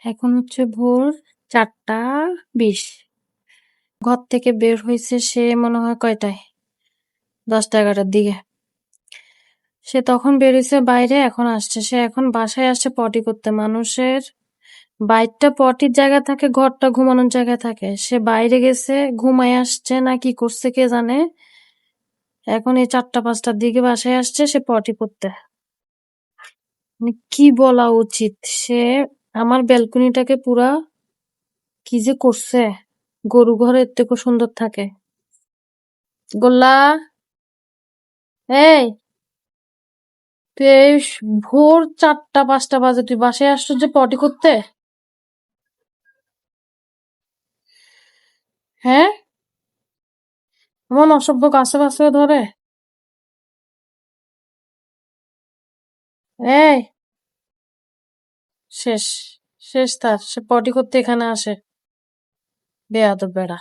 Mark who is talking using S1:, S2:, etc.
S1: এখন হচ্ছে ভোর 4:20। ঘর থেকে বের হয়েছে সে মনে হয় কয়টায়, 10টা-11টার দিকে। সে তখন বের হয়েছে বাইরে, এখন আসছে। সে এখন বাসায় আসছে পটি করতে। মানুষের বাইরটা পটির জায়গা থাকে, ঘরটা ঘুমানোর জায়গা থাকে। সে বাইরে গেছে, ঘুমায় আসছে না কি করছে কে জানে। এখন এই 4টা-5টার দিকে বাসায় আসছে সে পটি করতে। মানে কি বলা উচিত, সে আমার ব্যালকনিটাকে পুরা কি যে করছে। গরু ঘরের থেকেও সুন্দর থাকে। গোল্লা, এই তুই এই ভোর 4টা-5টা বাজে তুই বাসায় আসছো যে পটি করতে? হ্যাঁ, এমন অসভ্য কাছে কাছে ধরে। এই শেষ, শেষ তার। সে পটি করতে এখানে আসে, বেয়াদব বেড়া।